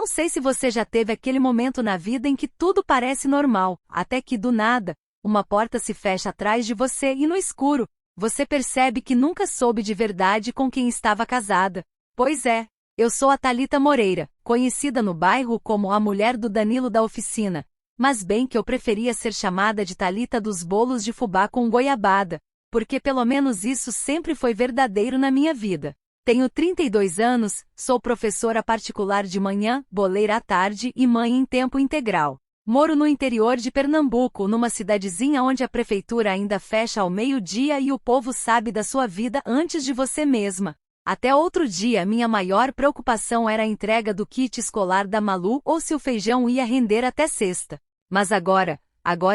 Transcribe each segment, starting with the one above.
Não sei se você já teve aquele momento na vida em que tudo parece normal, até que, do nada, uma porta se fecha atrás de você e no escuro, você percebe que nunca soube de verdade com quem estava casada. Pois é, eu sou a Thalita Moreira, conhecida no bairro como a mulher do Danilo da oficina, mas bem que eu preferia ser chamada de Thalita dos bolos de fubá com goiabada, porque pelo menos isso sempre foi verdadeiro na minha vida. Tenho 32 anos, sou professora particular de manhã, boleira à tarde e mãe em tempo integral. Moro no interior de Pernambuco, numa cidadezinha onde a prefeitura ainda fecha ao meio-dia e o povo sabe da sua vida antes de você mesma. Até outro dia minha maior preocupação era a entrega do kit escolar da Malu ou se o feijão ia render até sexta. Mas agora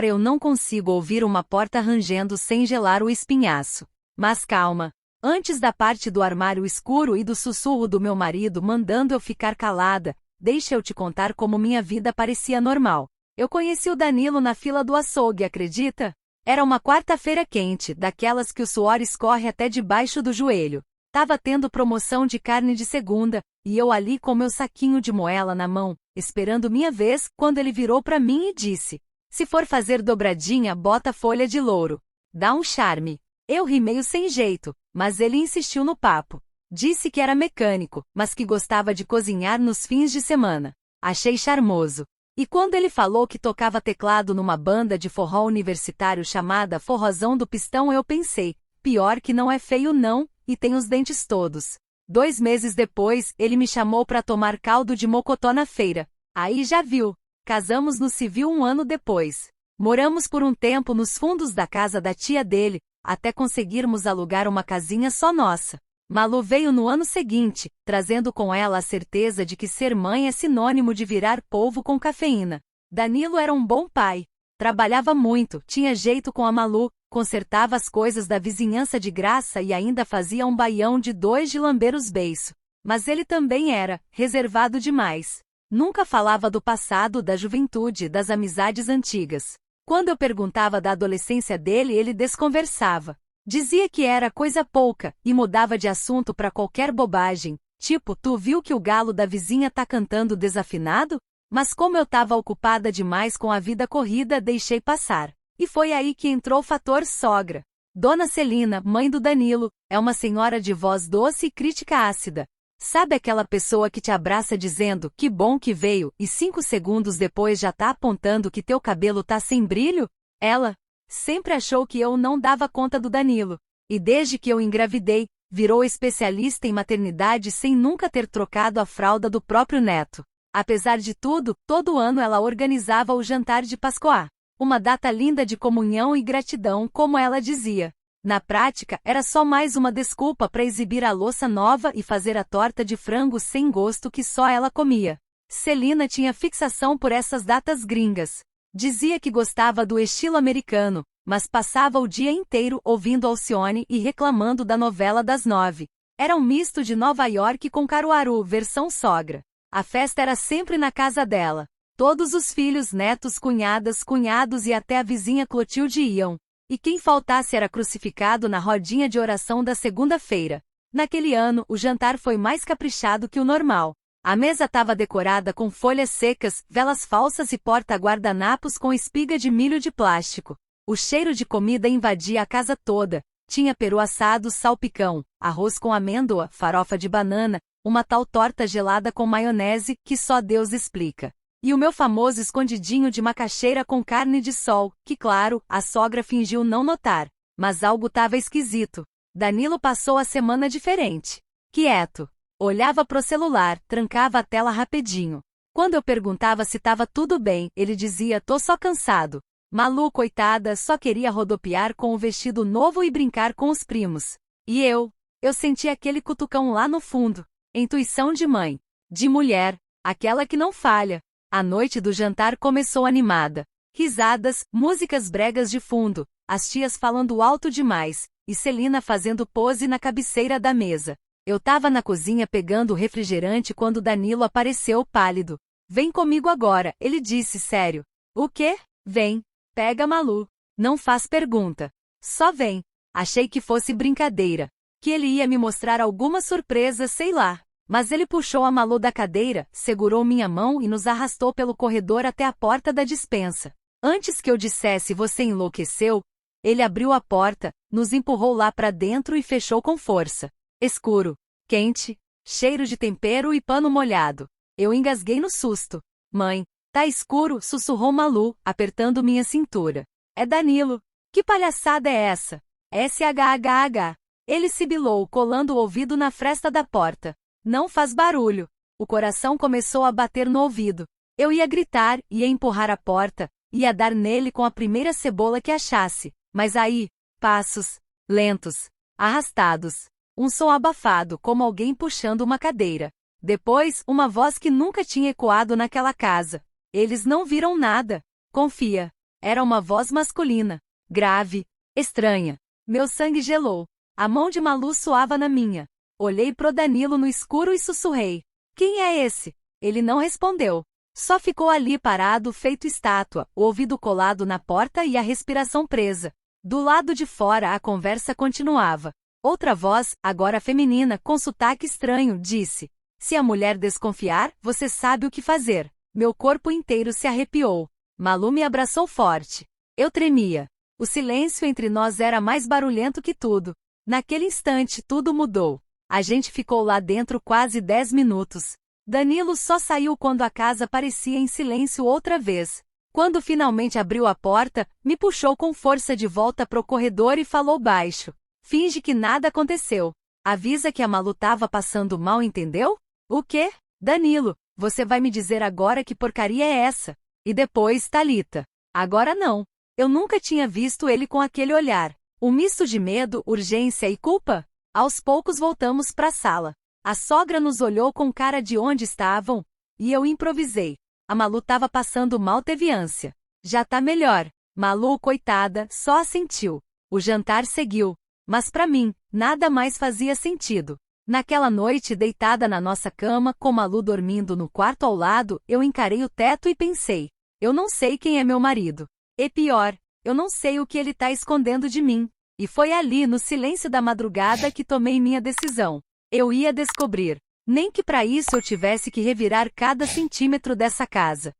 eu não consigo ouvir uma porta rangendo sem gelar o espinhaço. Mas calma. Antes da parte do armário escuro e do sussurro do meu marido mandando eu ficar calada, deixa eu te contar como minha vida parecia normal. Eu conheci o Danilo na fila do açougue, acredita? Era uma quarta-feira quente, daquelas que o suor escorre até debaixo do joelho. Tava tendo promoção de carne de segunda, e eu ali com meu saquinho de moela na mão, esperando minha vez, quando ele virou pra mim e disse: "Se for fazer dobradinha, bota folha de louro. Dá um charme." Eu ri meio sem jeito, mas ele insistiu no papo. Disse que era mecânico, mas que gostava de cozinhar nos fins de semana. Achei charmoso. E quando ele falou que tocava teclado numa banda de forró universitário chamada Forrozão do Pistão, eu pensei, pior que não é feio não, e tem os dentes todos. 2 meses depois, ele me chamou para tomar caldo de mocotó na feira. Aí já viu. Casamos no civil 1 ano depois. Moramos por um tempo nos fundos da casa da tia dele, até conseguirmos alugar uma casinha só nossa. Malu veio no ano seguinte, trazendo com ela a certeza de que ser mãe é sinônimo de virar polvo com cafeína. Danilo era um bom pai. Trabalhava muito, tinha jeito com a Malu, consertava as coisas da vizinhança de graça e ainda fazia um baião de 2 de lamber os beiços. Mas ele também era reservado demais. Nunca falava do passado, da juventude, das amizades antigas. Quando eu perguntava da adolescência dele, ele desconversava. Dizia que era coisa pouca, e mudava de assunto para qualquer bobagem, tipo, tu viu que o galo da vizinha tá cantando desafinado? Mas como eu tava ocupada demais com a vida corrida, deixei passar. E foi aí que entrou o fator sogra. Dona Celina, mãe do Danilo, é uma senhora de voz doce e crítica ácida. Sabe aquela pessoa que te abraça dizendo, que bom que veio, e 5 segundos depois já tá apontando que teu cabelo tá sem brilho? Ela sempre achou que eu não dava conta do Danilo. E desde que eu engravidei, virou especialista em maternidade sem nunca ter trocado a fralda do próprio neto. Apesar de tudo, todo ano ela organizava o jantar de Páscoa. Uma data linda de comunhão e gratidão, como ela dizia. Na prática, era só mais uma desculpa para exibir a louça nova e fazer a torta de frango sem gosto que só ela comia. Celina tinha fixação por essas datas gringas. Dizia que gostava do estilo americano, mas passava o dia inteiro ouvindo Alcione e reclamando da novela das 9. Era um misto de Nova York com Caruaru, versão sogra. A festa era sempre na casa dela. Todos os filhos, netos, cunhadas, cunhados e até a vizinha Clotilde iam. E quem faltasse era crucificado na rodinha de oração da segunda-feira. Naquele ano, o jantar foi mais caprichado que o normal. A mesa estava decorada com folhas secas, velas falsas e porta-guardanapos com espiga de milho de plástico. O cheiro de comida invadia a casa toda. Tinha peru assado, salpicão, arroz com amêndoa, farofa de banana, uma tal torta gelada com maionese que só Deus explica. E o meu famoso escondidinho de macaxeira com carne de sol, que claro, a sogra fingiu não notar. Mas algo tava esquisito. Danilo passou a semana diferente. Quieto. Olhava pro celular, trancava a tela rapidinho. Quando eu perguntava se tava tudo bem, ele dizia, tô só cansado. Malu, coitada, só queria rodopiar com o vestido novo e brincar com os primos. E eu senti aquele cutucão lá no fundo. Intuição de mãe. De mulher. Aquela que não falha. A noite do jantar começou animada. Risadas, músicas bregas de fundo, as tias falando alto demais, e Celina fazendo pose na cabeceira da mesa. Eu tava na cozinha pegando o refrigerante quando Danilo apareceu pálido. Vem comigo agora, ele disse sério. O quê? Vem. Pega Malu. Não faz pergunta. Só vem. Achei que fosse brincadeira. Que ele ia me mostrar alguma surpresa, sei lá. Mas ele puxou a Malu da cadeira, segurou minha mão e nos arrastou pelo corredor até a porta da despensa. Antes que eu dissesse "você enlouqueceu", ele abriu a porta, nos empurrou lá pra dentro e fechou com força. Escuro, quente, cheiro de tempero e pano molhado. Eu engasguei no susto. "Mãe, tá escuro", sussurrou Malu, apertando minha cintura. "É Danilo." "Que palhaçada é essa?" "SHHH." Ele sibilou, colando o ouvido na fresta da porta. "Não faz barulho." O coração começou a bater no ouvido. Eu ia gritar, ia empurrar a porta, ia dar nele com a primeira cebola que achasse. Mas aí, passos, lentos, arrastados. Um som abafado, como alguém puxando uma cadeira. Depois, uma voz que nunca tinha ecoado naquela casa. "Eles não viram nada. Confia." Era uma voz masculina. Grave, estranha. Meu sangue gelou. A mão de Malu suava na minha. Olhei pro Danilo no escuro e sussurrei. "Quem é esse?" Ele não respondeu. Só ficou ali parado, feito estátua, o ouvido colado na porta e a respiração presa. Do lado de fora a conversa continuava. Outra voz, agora feminina, com sotaque estranho, disse: "Se a mulher desconfiar, você sabe o que fazer." Meu corpo inteiro se arrepiou. Malu me abraçou forte. Eu tremia. O silêncio entre nós era mais barulhento que tudo. Naquele instante tudo mudou. A gente ficou lá dentro quase 10 minutos. Danilo só saiu quando a casa parecia em silêncio outra vez. Quando finalmente abriu a porta, me puxou com força de volta pro corredor e falou baixo. "Finge que nada aconteceu. Avisa que a Malu tava passando mal, entendeu?" "O quê?" "Danilo, você vai me dizer agora que porcaria é essa." E depois Thalita. Agora não. Eu nunca tinha visto ele com aquele olhar. Um misto de medo, urgência e culpa. Aos poucos voltamos pra sala. A sogra nos olhou com cara de onde estavam, e eu improvisei. "A Malu tava passando mal, teve ânsia." "Já tá melhor." Malu, coitada, só assentiu. O jantar seguiu. Mas pra mim, nada mais fazia sentido. Naquela noite, deitada na nossa cama, com Malu dormindo no quarto ao lado, eu encarei o teto e pensei: eu não sei quem é meu marido. E pior, eu não sei o que ele tá escondendo de mim. E foi ali, no silêncio da madrugada, que tomei minha decisão. Eu ia descobrir. Nem que para isso eu tivesse que revirar cada centímetro dessa casa.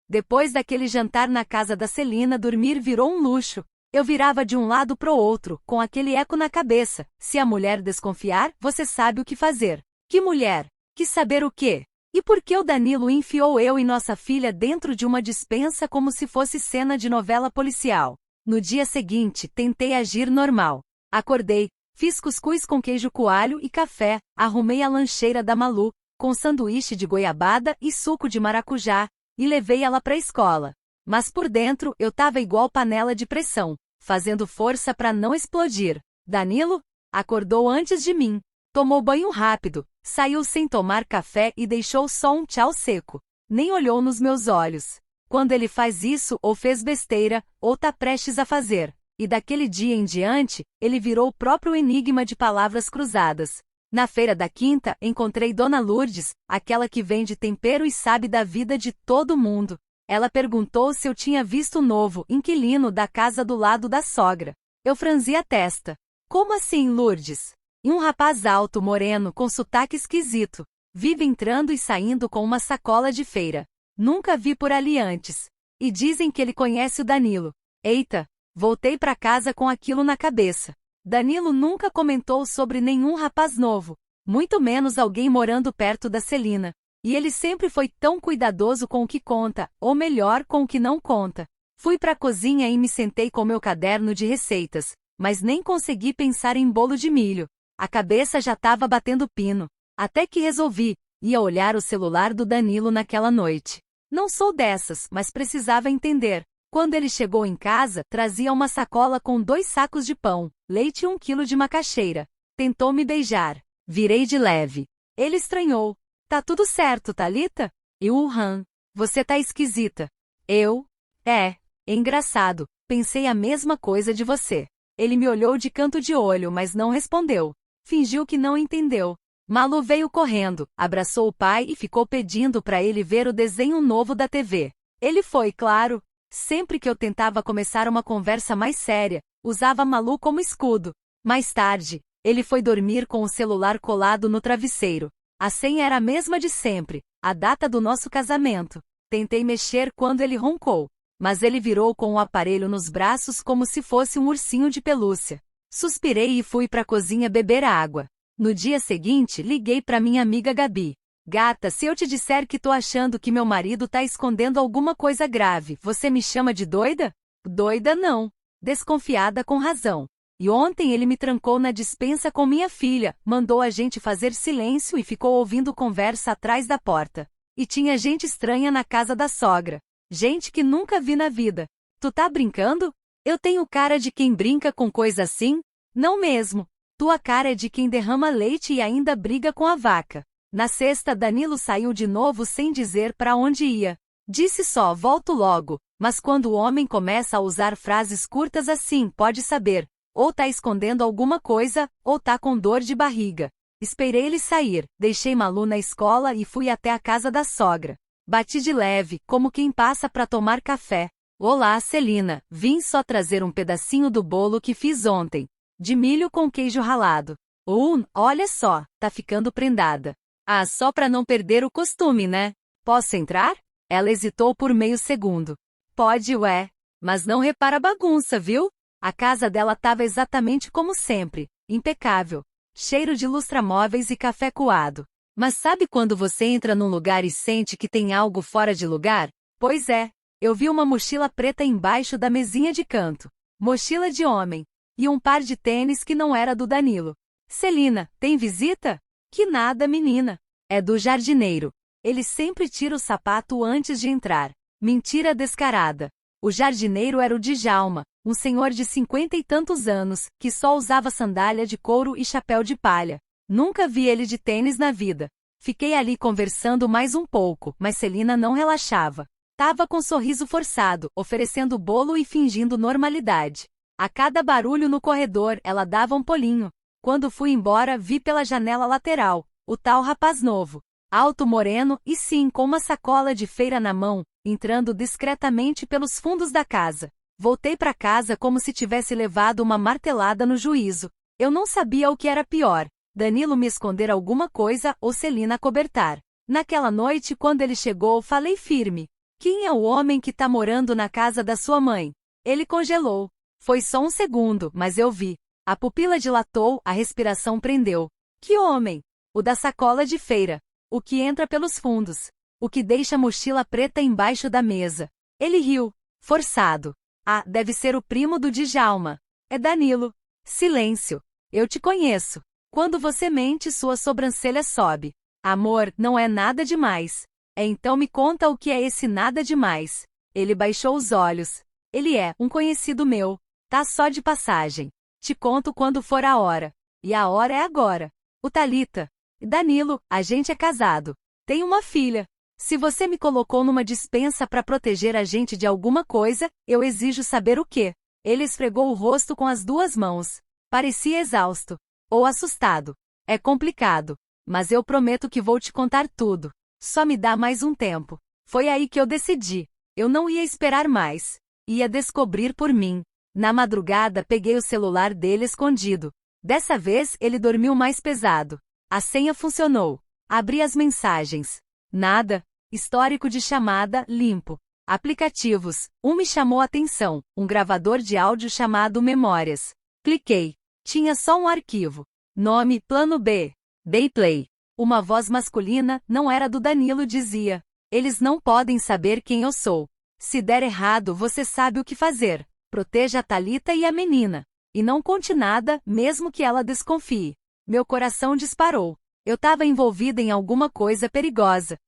Depois daquele jantar na casa da Celina, dormir virou um luxo. Eu virava de um lado pro outro, com aquele eco na cabeça. Se a mulher desconfiar, você sabe o que fazer. Que mulher? Quis saber o quê? E por que o Danilo enfiou eu e nossa filha dentro de uma despensa como se fosse cena de novela policial? No dia seguinte, tentei agir normal. Acordei, fiz cuscuz com queijo coalho e café, arrumei a lancheira da Malu, com sanduíche de goiabada e suco de maracujá, e levei ela pra escola. Mas por dentro, eu tava igual panela de pressão, fazendo força pra não explodir. Danilo acordou antes de mim. Tomou banho rápido, saiu sem tomar café e deixou só um tchau seco. Nem olhou nos meus olhos. Quando ele faz isso, ou fez besteira, ou tá prestes a fazer. E daquele dia em diante, ele virou o próprio enigma de palavras cruzadas. Na feira da quinta, encontrei Dona Lourdes, aquela que vende tempero e sabe da vida de todo mundo. Ela perguntou se eu tinha visto o novo inquilino da casa do lado da sogra. Eu franzi a testa. Como assim, Lourdes? E um rapaz alto, moreno, com sotaque esquisito. Vive entrando e saindo com uma sacola de feira. Nunca vi por ali antes. E dizem que ele conhece o Danilo. Eita, voltei pra casa com aquilo na cabeça. Danilo nunca comentou sobre nenhum rapaz novo, muito menos alguém morando perto da Celina. E ele sempre foi tão cuidadoso com o que conta, ou melhor, com o que não conta. Fui pra cozinha e me sentei com meu caderno de receitas, mas nem consegui pensar em bolo de milho. A cabeça já tava batendo pino. Até que resolvi, ia olhar o celular do Danilo naquela noite. Não sou dessas, mas precisava entender. Quando ele chegou em casa, trazia uma sacola com 2 sacos de pão, leite e 1 quilo de macaxeira. Tentou me beijar. Virei de leve. Ele estranhou. Tá tudo certo, Thalita? Você tá esquisita. É engraçado. Pensei a mesma coisa de você. Ele me olhou de canto de olho, mas não respondeu. Fingiu que não entendeu. Malu veio correndo, abraçou o pai e ficou pedindo para ele ver o desenho novo da TV. Ele foi, claro. Sempre que eu tentava começar uma conversa mais séria, usava Malu como escudo. Mais tarde, Ele foi dormir com o celular colado no travesseiro. A senha era a mesma de sempre, a data do nosso casamento. Tentei mexer quando ele roncou, mas ele virou com o aparelho nos braços como se fosse um ursinho de pelúcia. Suspirei e fui para a cozinha beber água. No dia seguinte, liguei para minha amiga Gabi. Gata, se eu te disser que tô achando que meu marido tá escondendo alguma coisa grave, você me chama de doida? Doida não. Desconfiada com razão. E ontem ele me trancou na despensa com minha filha, mandou a gente fazer silêncio e ficou ouvindo conversa atrás da porta. E tinha gente estranha na casa da sogra. Gente que nunca vi na vida. Tu tá brincando? Eu tenho cara de quem brinca com coisa assim? Não mesmo. Tua cara é de quem derrama leite e ainda briga com a vaca. Na sexta, Danilo saiu de novo sem dizer para onde ia. Disse só, volto logo, mas quando o homem começa a usar frases curtas assim, pode saber, ou tá escondendo alguma coisa, ou tá com dor de barriga. Esperei ele sair, deixei Malu na escola e fui até a casa da sogra. Bati de leve, como quem passa para tomar café. Olá, Celina, vim só trazer um pedacinho do bolo que fiz ontem. De milho com queijo ralado. Olha só, tá ficando prendada. Ah, só pra não perder o costume, né? Posso entrar? Ela hesitou por meio segundo. Pode, ué. Mas não repara a bagunça, viu? A casa dela tava exatamente como sempre, impecável. Cheiro de lustramóveis e café coado. Mas sabe quando você entra num lugar e sente que tem algo fora de lugar? Pois é, eu vi uma mochila preta embaixo da mesinha de canto. Mochila de homem. E um par de tênis que não era do Danilo. Celina, tem visita? Que nada, menina. É do jardineiro. Ele sempre tira o sapato antes de entrar. Mentira descarada. O jardineiro era o Djalma, um senhor de 50 e tantos anos, que só usava sandália de couro e chapéu de palha. Nunca vi ele de tênis na vida. Fiquei ali conversando mais um pouco, mas Celina não relaxava. Tava com sorriso forçado, oferecendo bolo e fingindo normalidade. A cada barulho no corredor, ela dava um pulinho. Quando fui embora, vi pela janela lateral, o tal rapaz novo. Alto, moreno, e sim, com uma sacola de feira na mão, entrando discretamente pelos fundos da casa. Voltei para casa como se tivesse levado uma martelada no juízo. Eu não sabia o que era pior, Danilo me esconder alguma coisa ou Celina cobertar. Naquela noite, quando ele chegou, falei firme. Quem é o homem que tá morando na casa da sua mãe? Ele congelou. Foi só um segundo, mas eu vi. A pupila dilatou, a respiração prendeu. Que homem? O da sacola de feira. O que entra pelos fundos. O que deixa a mochila preta embaixo da mesa. Ele riu. Forçado. Ah, deve ser o primo do Djalma. É Danilo. Silêncio. Eu te conheço. Quando você mente, sua sobrancelha sobe. Amor, não é nada demais. Então me conta o que é esse nada demais. Ele baixou os olhos. Ele é um conhecido meu. Tá só de passagem. Te conto quando for a hora. E a hora é agora. O Thalita. Danilo, a gente é casado. Tem uma filha. Se você me colocou numa despensa para proteger a gente de alguma coisa, eu exijo saber o quê. Ele esfregou o rosto com as duas mãos. Parecia exausto. Ou assustado. É complicado. Mas eu prometo que vou te contar tudo. Só me dá mais um tempo. Foi aí que eu decidi. Eu não ia esperar mais. Ia descobrir por mim. Na madrugada peguei o celular dele escondido. Dessa vez ele dormiu mais pesado. A senha funcionou. Abri as mensagens. Nada. Histórico de chamada, limpo. Aplicativos. Um me chamou a atenção. Um gravador de áudio chamado Memórias. Cliquei. Tinha só um arquivo. Nome, plano B. Dei play. Uma voz masculina, não era do Danilo, dizia. Eles não podem saber quem eu sou. Se der errado, você sabe o que fazer. Proteja a Thalita e a menina. E não conte nada, mesmo que ela desconfie. Meu coração disparou. Eu estava envolvida em alguma coisa perigosa.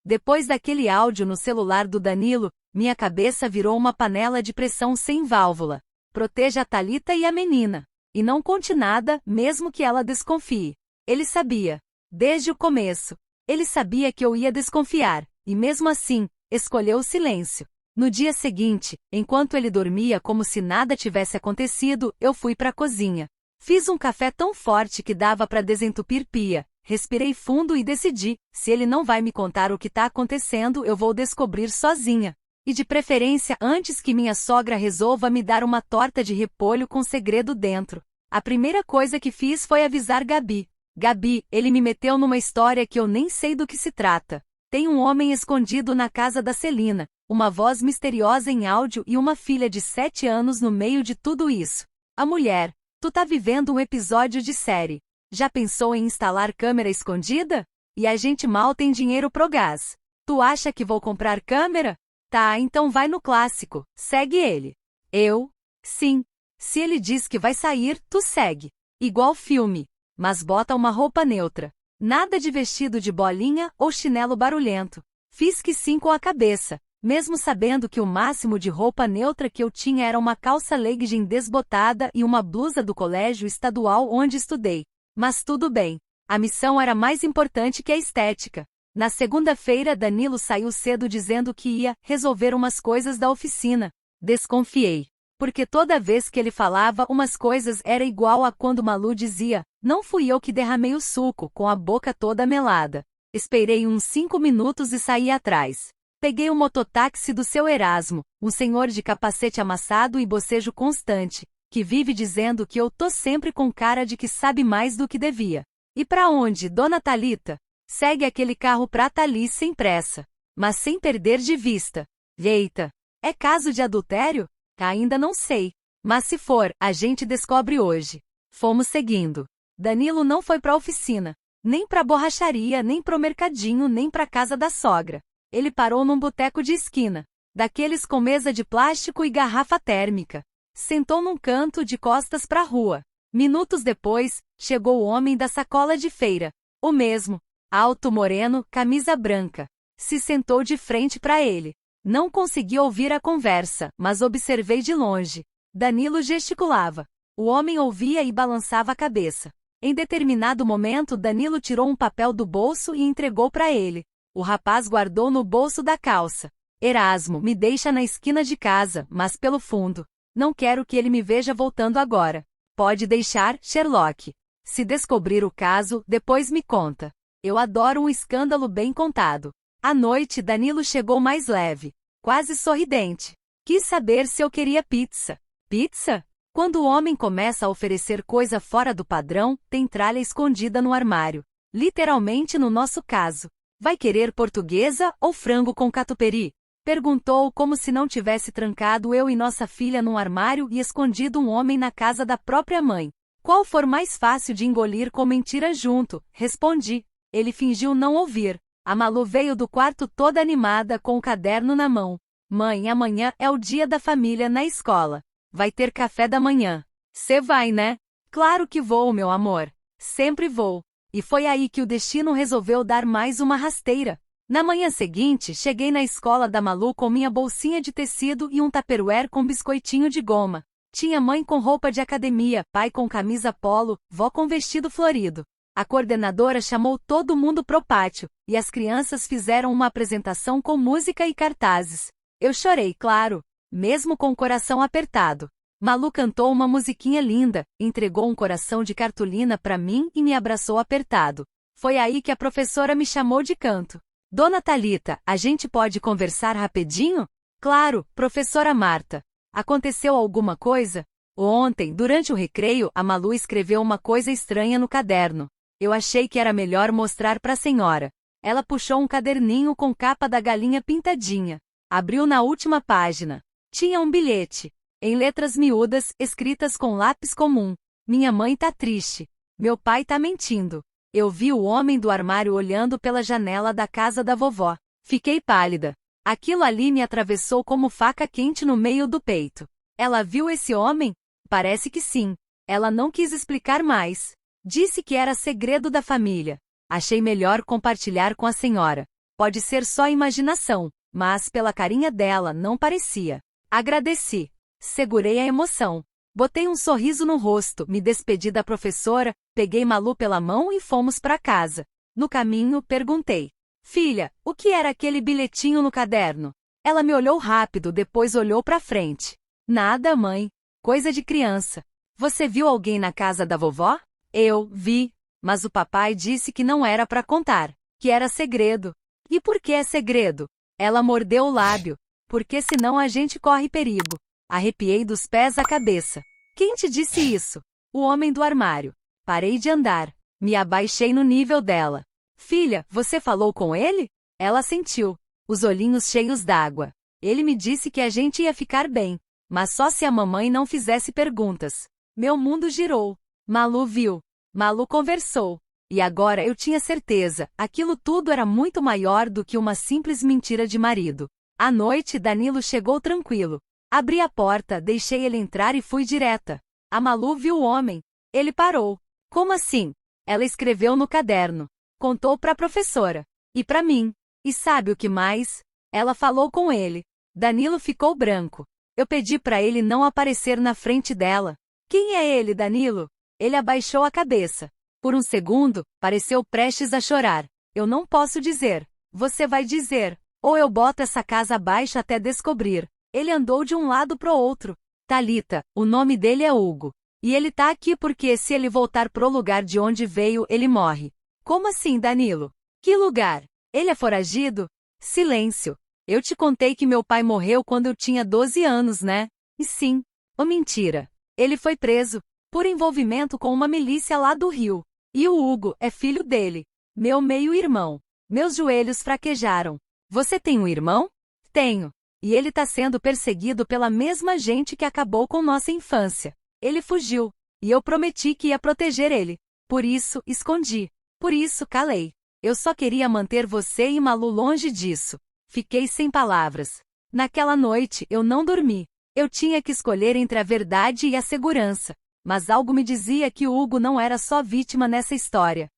Depois daquele áudio no celular do Danilo, minha cabeça virou uma panela de pressão sem válvula. Proteja a Thalita e a menina. E não conte nada, mesmo que ela desconfie. Ele sabia. Desde o começo. Ele sabia que eu ia desconfiar. E mesmo assim, escolheu o silêncio. No dia seguinte, enquanto ele dormia como se nada tivesse acontecido, eu fui para a cozinha. Fiz um café tão forte que dava para desentupir pia. Respirei fundo e decidi, se ele não vai me contar o que está acontecendo, eu vou descobrir sozinha. E de preferência antes que minha sogra resolva me dar uma torta de repolho com segredo dentro. A primeira coisa que fiz foi avisar Gabi. Gabi, ele me meteu numa história que eu nem sei do que se trata. Tem um homem escondido na casa da Celina, uma voz misteriosa em áudio e uma filha de 7 anos no meio de tudo isso. A mulher, tu tá vivendo um episódio de série. Já pensou em instalar câmera escondida? E a gente mal tem dinheiro pro gás. Tu acha que vou comprar câmera? Tá, então vai no clássico, segue ele. Eu? Sim. Se ele diz que vai sair, tu segue. Igual filme. Mas bota uma roupa neutra. Nada de vestido de bolinha ou chinelo barulhento. Fiz que sim com a cabeça, mesmo sabendo que o máximo de roupa neutra que eu tinha era uma calça legging desbotada e uma blusa do colégio estadual onde estudei. Mas tudo bem. A missão era mais importante que a estética. Na segunda-feira, Danilo saiu cedo dizendo que ia resolver umas coisas da oficina. Desconfiei. Porque toda vez que ele falava umas coisas era igual a quando Malu dizia, não fui eu que derramei o suco, com a boca toda melada. Esperei uns 5 minutos e saí atrás. Peguei o mototáxi do seu Erasmo, um senhor de capacete amassado e bocejo constante, que vive dizendo que eu tô sempre com cara de que sabe mais do que devia. E pra onde, dona Thalita? Segue aquele carro pra Thalys sem pressa, mas sem perder de vista. Eita, é caso de adultério? Ainda não sei. Mas se for, a gente descobre hoje. Fomos seguindo. Danilo não foi pra oficina, nem pra borracharia, nem pro mercadinho, nem pra casa da sogra. Ele parou num boteco de esquina, daqueles com mesa de plástico e garrafa térmica. Sentou num canto de costas pra rua. Minutos depois, chegou o homem da sacola de feira. O mesmo. Alto moreno, camisa branca. Se sentou de frente para ele. Não consegui ouvir a conversa, mas observei de longe. Danilo gesticulava. O homem ouvia e balançava a cabeça. Em determinado momento, Danilo tirou um papel do bolso e entregou para ele. O rapaz guardou no bolso da calça. Erasmo, me deixa na esquina de casa, mas pelo fundo. Não quero que ele me veja voltando agora. Pode deixar, Sherlock. Se descobrir o caso, depois me conta. Eu adoro um escândalo bem contado. À noite, Danilo chegou mais leve, quase sorridente. Quis saber se eu queria pizza. Pizza? Quando o homem começa a oferecer coisa fora do padrão, tem tralha escondida no armário. Literalmente no nosso caso. Vai querer portuguesa ou frango com catupiry? Perguntou como se não tivesse trancado eu e nossa filha num armário e escondido um homem na casa da própria mãe. Qual for mais fácil de engolir com mentira junto? Respondi. Ele fingiu não ouvir. A Malu veio do quarto toda animada com o caderno na mão. Mãe, amanhã é o dia da família na escola. Vai ter café da manhã. Cê vai, né? Claro que vou, meu amor. Sempre vou. E foi aí que o destino resolveu dar mais uma rasteira. Na manhã seguinte, cheguei na escola da Malu com minha bolsinha de tecido e um tupperware com biscoitinho de goma. Tinha mãe com roupa de academia, pai com camisa polo, vó com vestido florido. A coordenadora chamou todo mundo pro pátio, e as crianças fizeram uma apresentação com música e cartazes. Eu chorei, claro, mesmo com o coração apertado. Malu cantou uma musiquinha linda, entregou um coração de cartolina pra mim e me abraçou apertado. Foi aí que a professora me chamou de canto. Dona Thalita, a gente pode conversar rapidinho? Claro, professora Marta. Aconteceu alguma coisa? Ontem, durante o recreio, a Malu escreveu uma coisa estranha no caderno. Eu achei que era melhor mostrar para a senhora. Ela puxou um caderninho com capa da galinha pintadinha. Abriu na última página. Tinha um bilhete, em letras miúdas, escritas com lápis comum. Minha mãe tá triste. Meu pai tá mentindo. Eu vi o homem do armário olhando pela janela da casa da vovó. Fiquei pálida. Aquilo ali me atravessou como faca quente no meio do peito. Ela viu esse homem? Parece que sim. Ela não quis explicar mais. Disse que era segredo da família. Achei melhor compartilhar com a senhora. Pode ser só imaginação, mas pela carinha dela não parecia. Agradeci. Segurei a emoção. Botei um sorriso no rosto, me despedi da professora, peguei Malu pela mão e fomos para casa. No caminho, perguntei. Filha, o que era aquele bilhetinho no caderno? Ela me olhou rápido, depois olhou para frente. Nada, mãe. Coisa de criança. Você viu alguém na casa da vovó? Eu vi, mas o papai disse que não era para contar, que era segredo. E por que é segredo? Ela mordeu o lábio. Porque senão a gente corre perigo. Arrepiei dos pés à cabeça. Quem te disse isso? O homem do armário. Parei de andar. Me abaixei no nível dela. Filha, você falou com ele? Ela assentiu, os olhinhos cheios d'água. Ele me disse que a gente ia ficar bem, mas só se a mamãe não fizesse perguntas. Meu mundo girou. Malu viu. Malu conversou. E agora eu tinha certeza, aquilo tudo era muito maior do que uma simples mentira de marido. À noite, Danilo chegou tranquilo. Abri a porta, deixei ele entrar e fui direta. A Malu viu o homem. Ele parou. Como assim? Ela escreveu no caderno. Contou para a professora. E para mim. E sabe o que mais? Ela falou com ele. Danilo ficou branco. Eu pedi para ele não aparecer na frente dela. Quem é ele, Danilo? Ele abaixou a cabeça. Por um segundo, pareceu prestes a chorar. Eu não posso dizer. Você vai dizer. Ou eu boto essa casa abaixo até descobrir. Ele andou de um lado pro outro. Thalita, o nome dele é Hugo. E ele tá aqui porque se ele voltar pro lugar de onde veio, ele morre. Como assim, Danilo? Que lugar? Ele é foragido? Silêncio. Eu te contei que meu pai morreu quando eu tinha 12 anos, né? E sim. Oh, mentira. Ele foi preso, por envolvimento com uma milícia lá do Rio. E o Hugo é filho dele. Meu meio-irmão. Meus joelhos fraquejaram. Você tem um irmão? Tenho. E ele tá sendo perseguido pela mesma gente que acabou com nossa infância. Ele fugiu. E eu prometi que ia proteger ele. Por isso, escondi. Por isso, calei. Eu só queria manter você e Malu longe disso. Fiquei sem palavras. Naquela noite, eu não dormi. Eu tinha que escolher entre a verdade e a segurança. Mas algo me dizia que o Hugo não era só vítima nessa história.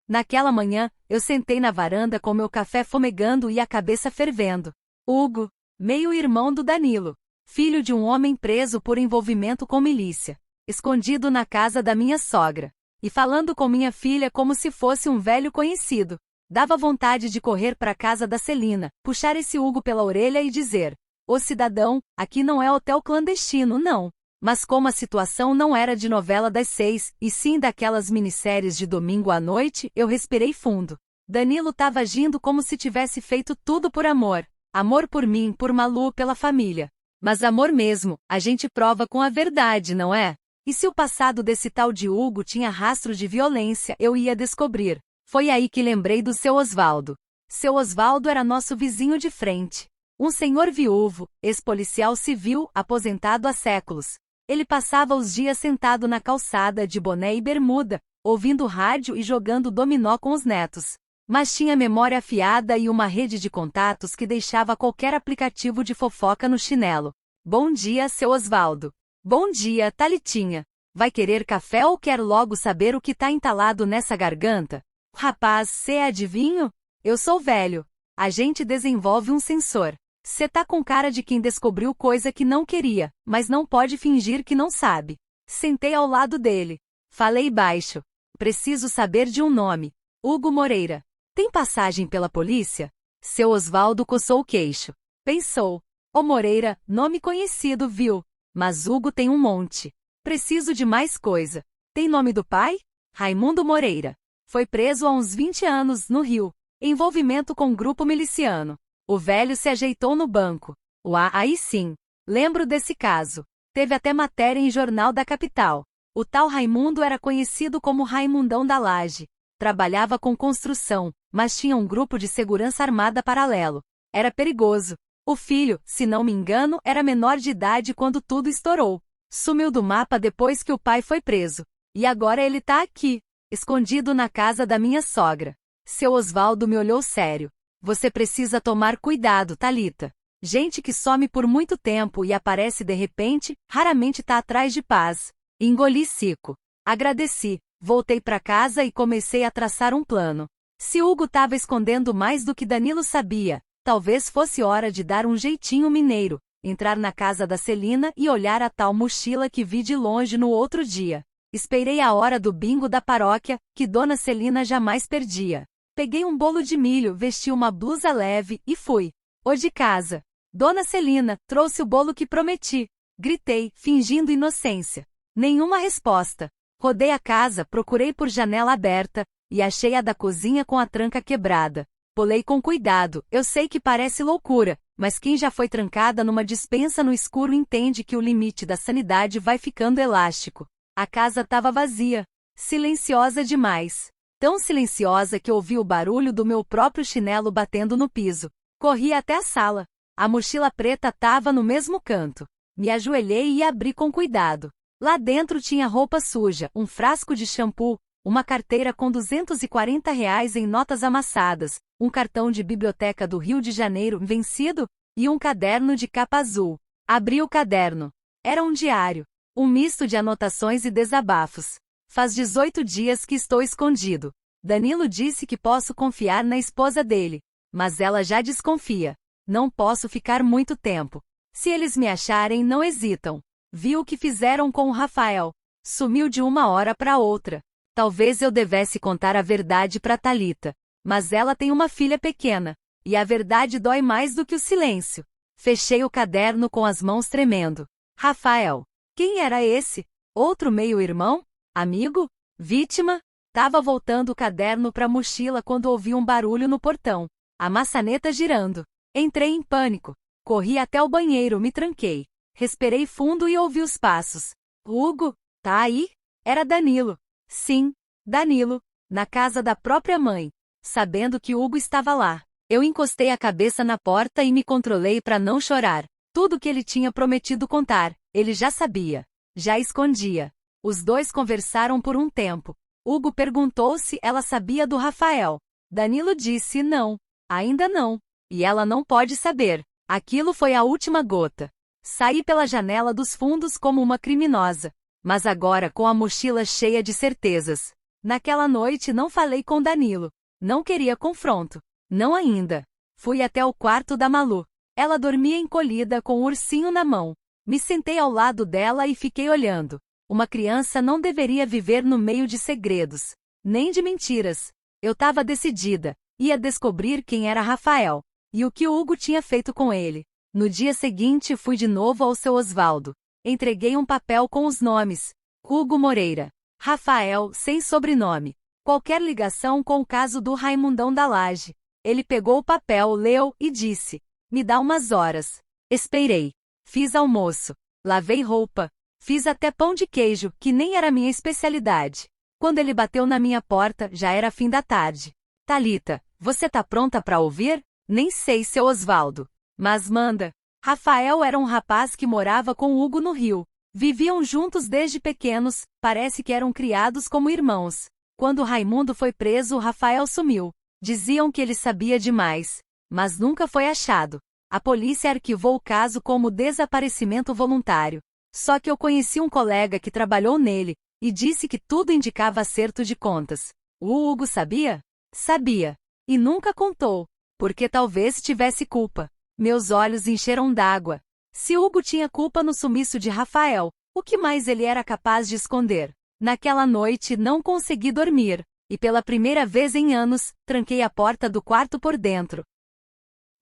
Naquela manhã, eu sentei na varanda com meu café fumegando e a cabeça fervendo. Hugo, meio-irmão do Danilo. Filho de um homem preso por envolvimento com milícia. Escondido na casa da minha sogra. E falando com minha filha como se fosse um velho conhecido. Dava vontade de correr para a casa da Celina, puxar esse Hugo pela orelha e dizer: Ô cidadão, aqui não é hotel clandestino, não. Mas como a situação não era de novela das 6, e sim daquelas minisséries de domingo à noite, eu respirei fundo. Danilo estava agindo como se tivesse feito tudo por amor. Amor por mim, por Malu, pela família. Mas amor mesmo, a gente prova com a verdade, não é? E se o passado desse tal de Hugo tinha rastro de violência, eu ia descobrir. Foi aí que lembrei do seu Osvaldo. Seu Osvaldo era nosso vizinho de frente. Um senhor viúvo, ex-policial civil, aposentado há séculos. Ele passava os dias sentado na calçada de boné e bermuda, ouvindo rádio e jogando dominó com os netos. Mas tinha memória afiada e uma rede de contatos que deixava qualquer aplicativo de fofoca no chinelo. Bom dia, seu Osvaldo. Bom dia, Thalitinha. Vai querer café ou quer logo saber o que tá entalado nessa garganta? Rapaz, cê é adivinho? Eu sou velho. A gente desenvolve um sensor. Cê tá com cara de quem descobriu coisa que não queria, mas não pode fingir que não sabe. Sentei ao lado dele. Falei baixo. Preciso saber de um nome. Hugo Moreira. Tem passagem pela polícia? Seu Osvaldo coçou o queixo. Pensou. Ô Moreira, nome conhecido, viu? Mas Hugo tem um monte. Preciso de mais coisa. Tem nome do pai? Raimundo Moreira. Foi preso há uns 20 anos, no Rio. Envolvimento com grupo miliciano. O velho se ajeitou no banco. Aí sim. Lembro desse caso. Teve até matéria em jornal da capital. O tal Raimundo era conhecido como Raimundão da Laje. Trabalhava com construção, mas tinha um grupo de segurança armada paralelo. Era perigoso. O filho, se não me engano, era menor de idade quando tudo estourou. Sumiu do mapa depois que o pai foi preso. E agora ele tá aqui, escondido na casa da minha sogra. Seu Osvaldo me olhou sério. Você precisa tomar cuidado, Thalita. Gente que some por muito tempo e aparece de repente, raramente tá atrás de paz. Engoli seco. Agradeci. Voltei para casa e comecei a traçar um plano. Se Hugo tava escondendo mais do que Danilo sabia, talvez fosse hora de dar um jeitinho mineiro, entrar na casa da Celina e olhar a tal mochila que vi de longe no outro dia. Esperei a hora do bingo da paróquia, que Dona Celina jamais perdia. Peguei um bolo de milho, vesti uma blusa leve e fui. Ô de casa. Dona Celina, trouxe o bolo que prometi. Gritei, fingindo inocência. Nenhuma resposta. Rodei a casa, procurei por janela aberta, e achei a da cozinha com a tranca quebrada. Pulei com cuidado, eu sei que parece loucura, mas quem já foi trancada numa despensa no escuro entende que o limite da sanidade vai ficando elástico. A casa estava vazia. Silenciosa demais. Tão silenciosa que ouvi o barulho do meu próprio chinelo batendo no piso. Corri até a sala. A mochila preta estava no mesmo canto. Me ajoelhei e abri com cuidado. Lá dentro tinha roupa suja, um frasco de shampoo, uma carteira com R$ 240 em notas amassadas, um cartão de biblioteca do Rio de Janeiro vencido e um caderno de capa azul. Abri o caderno. Era um diário. Um misto de anotações e desabafos. Faz 18 dias que estou escondido. Danilo disse que posso confiar na esposa dele. Mas ela já desconfia. Não posso ficar muito tempo. Se eles me acharem, não hesitam. Vi o que fizeram com o Rafael. Sumiu de uma hora para outra. Talvez eu devesse contar a verdade para Thalita. Mas ela tem uma filha pequena. E a verdade dói mais do que o silêncio. Fechei o caderno com as mãos tremendo. Rafael. Quem era esse? Outro meio-irmão? Amigo? Vítima? Tava voltando o caderno para a mochila quando ouvi um barulho no portão. A maçaneta girando. Entrei em pânico. Corri até o banheiro, me tranquei. Respirei fundo e ouvi os passos. Hugo? Tá aí? Era Danilo. Sim, Danilo. Na casa da própria mãe. Sabendo que Hugo estava lá. Eu encostei a cabeça na porta e me controlei para não chorar. Tudo que ele tinha prometido contar, ele já sabia. Já escondia. Os dois conversaram por um tempo. Hugo perguntou se ela sabia do Rafael. Danilo disse não. Ainda não. E ela não pode saber. Aquilo foi a última gota. Saí pela janela dos fundos como uma criminosa. Mas agora com a mochila cheia de certezas. Naquela noite não falei com Danilo. Não queria confronto. Não ainda. Fui até o quarto da Malu. Ela dormia encolhida com o ursinho na mão. Me sentei ao lado dela e fiquei olhando. Uma criança não deveria viver no meio de segredos. Nem de mentiras. Eu estava decidida. Ia descobrir quem era Rafael. E o que o Hugo tinha feito com ele. No dia seguinte fui de novo ao seu Osvaldo. Entreguei um papel com os nomes. Hugo Moreira. Rafael, sem sobrenome. Qualquer ligação com o caso do Raimundão da Laje. Ele pegou o papel, leu e disse: me dá umas horas. Esperei. Fiz almoço. Lavei roupa. Fiz até pão de queijo, que nem era minha especialidade. Quando ele bateu na minha porta, já era fim da tarde. Thalita, você tá pronta para ouvir? Nem sei, seu Osvaldo. Mas manda. Rafael era um rapaz que morava com Hugo no Rio. Viviam juntos desde pequenos, parece que eram criados como irmãos. Quando Raimundo foi preso, Rafael sumiu. Diziam que ele sabia demais. Mas nunca foi achado. A polícia arquivou o caso como desaparecimento voluntário. Só que eu conheci um colega que trabalhou nele, e disse que tudo indicava acerto de contas. O Hugo sabia? Sabia. E nunca contou. Porque talvez tivesse culpa. Meus olhos encheram d'água. Se Hugo tinha culpa no sumiço de Rafael, o que mais ele era capaz de esconder? Naquela noite não consegui dormir, e pela primeira vez em anos, tranquei a porta do quarto por dentro.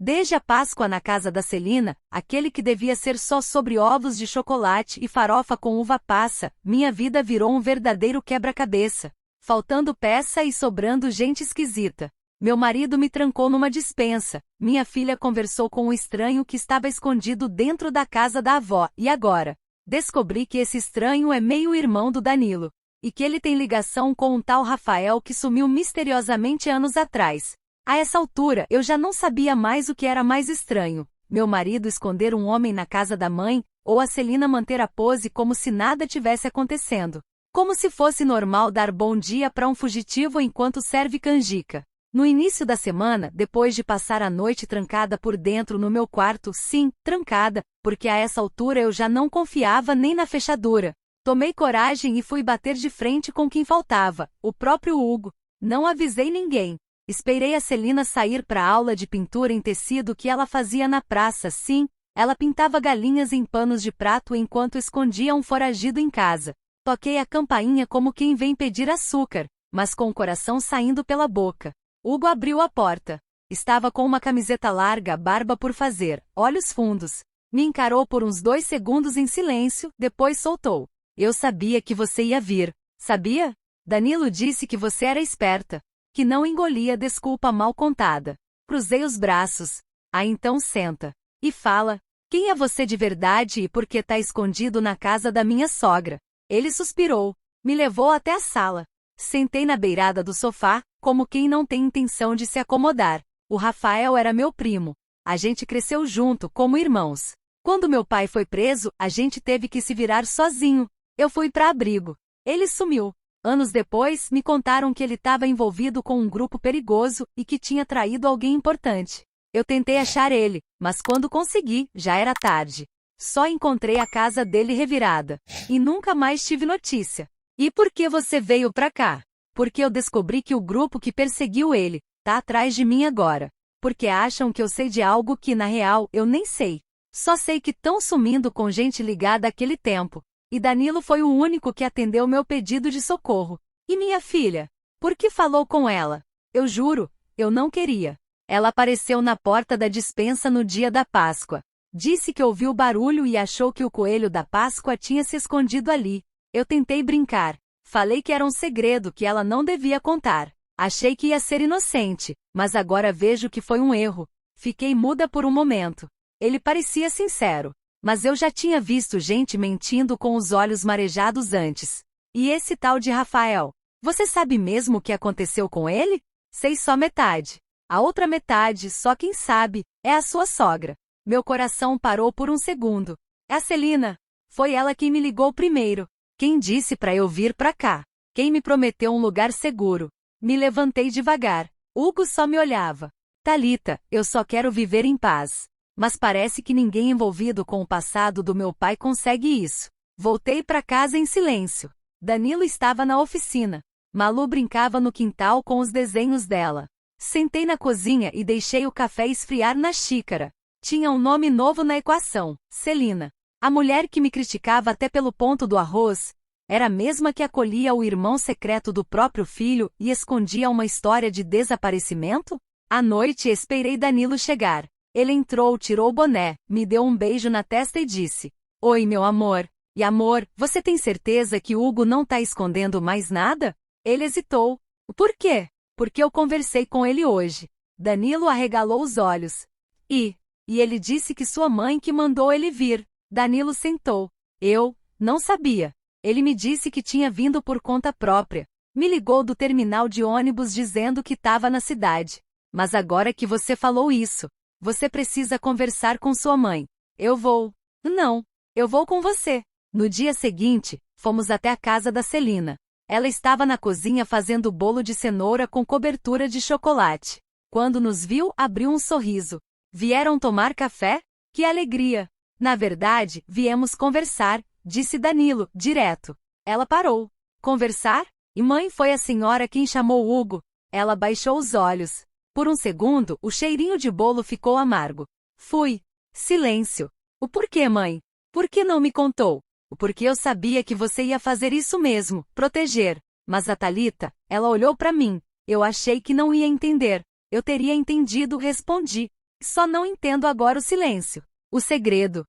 Desde a Páscoa na casa da Celina, aquele que devia ser só sobre ovos de chocolate e farofa com uva passa, minha vida virou um verdadeiro quebra-cabeça. Faltando peça e sobrando gente esquisita. Meu marido me trancou numa despensa, minha filha conversou com um estranho que estava escondido dentro da casa da avó, e agora? Descobri que esse estranho é meio-irmão do Danilo. E que ele tem ligação com um tal Rafael que sumiu misteriosamente anos atrás. A essa altura, eu já não sabia mais o que era mais estranho. Meu marido esconder um homem na casa da mãe, ou a Celina manter a pose como se nada tivesse acontecendo. Como se fosse normal dar bom dia para um fugitivo enquanto serve canjica. No início da semana, depois de passar a noite trancada por dentro no meu quarto, sim, trancada, porque a essa altura eu já não confiava nem na fechadura. Tomei coragem e fui bater de frente com quem faltava, o próprio Hugo. Não avisei ninguém. Esperei a Celina sair para a aula de pintura em tecido que ela fazia na praça, sim, ela pintava galinhas em panos de prato enquanto escondia um foragido em casa. Toquei a campainha como quem vem pedir açúcar, mas com o coração saindo pela boca. Hugo abriu a porta. Estava com uma camiseta larga, barba por fazer, olhos fundos. Me encarou por uns 2 segundos em silêncio, depois soltou. Eu sabia que você ia vir. Sabia? Danilo disse que você era esperta. Que não engolia desculpa mal contada. Cruzei os braços. Ah, então senta. E fala. Quem é você de verdade e por que tá escondido na casa da minha sogra? Ele suspirou. Me levou até a sala. Sentei na beirada do sofá, como quem não tem intenção de se acomodar. O Rafael era meu primo. A gente cresceu junto, como irmãos. Quando meu pai foi preso, a gente teve que se virar sozinho. Eu fui para abrigo. Ele sumiu. Anos depois, me contaram que ele estava envolvido com um grupo perigoso e que tinha traído alguém importante. Eu tentei achar ele, mas quando consegui, já era tarde. Só encontrei a casa dele revirada. E nunca mais tive notícia. E por que você veio pra cá? Porque eu descobri que o grupo que perseguiu ele tá atrás de mim agora. Porque acham que eu sei de algo que, na real, eu nem sei. Só sei que tão sumindo com gente ligada àquele tempo. E Danilo foi o único que atendeu meu pedido de socorro. E minha filha? Por que falou com ela? Eu juro, eu não queria. Ela apareceu na porta da despensa no dia da Páscoa. Disse que ouviu barulho e achou que o coelho da Páscoa tinha se escondido ali. Eu tentei brincar. Falei que era um segredo que ela não devia contar. Achei que ia ser inocente, mas agora vejo que foi um erro. Fiquei muda por um momento. Ele parecia sincero, mas eu já tinha visto gente mentindo com os olhos marejados antes. E esse tal de Rafael? Você sabe mesmo o que aconteceu com ele? Sei só metade. A outra metade, só quem sabe, é a sua sogra. Meu coração parou por um segundo. É a Celina. Foi ela quem me ligou primeiro. Quem disse para eu vir pra cá? Quem me prometeu um lugar seguro? Me levantei devagar. Hugo só me olhava. Thalita, eu só quero viver em paz. Mas parece que ninguém envolvido com o passado do meu pai consegue isso. Voltei para casa em silêncio. Danilo estava na oficina. Malu brincava no quintal com os desenhos dela. Sentei na cozinha e deixei o café esfriar na xícara. Tinha um nome novo na equação: Celina. A mulher que me criticava até pelo ponto do arroz, era a mesma que acolhia o irmão secreto do próprio filho e escondia uma história de desaparecimento? À noite esperei Danilo chegar. Ele entrou, tirou o boné, me deu um beijo na testa e disse: Oi, meu amor. E amor, você tem certeza que Hugo não tá escondendo mais nada? Ele hesitou. Por quê? Porque eu conversei com ele hoje. Danilo arregalou os olhos. E ele disse que sua mãe que mandou ele vir. Danilo sentou. Eu não sabia. Ele me disse que tinha vindo por conta própria. Me ligou do terminal de ônibus dizendo que estava na cidade. Mas agora que você falou isso, você precisa conversar com sua mãe. Eu vou. Não, eu vou com você. No dia seguinte, fomos até a casa da Celina. Ela estava na cozinha fazendo bolo de cenoura com cobertura de chocolate. Quando nos viu, abriu um sorriso. Vieram tomar café? Que alegria! Na verdade, viemos conversar, disse Danilo, direto. Ela parou. Conversar? E mãe foi a senhora quem chamou Hugo. Ela baixou os olhos. Por um segundo, o cheirinho de bolo ficou amargo. Fui. Silêncio. O porquê, mãe? Por que não me contou? O porquê eu sabia que você ia fazer isso mesmo, proteger. Mas a Thalita, ela olhou para mim. Eu achei que não ia entender. Eu teria entendido, respondi. Só não entendo agora o silêncio. O segredo.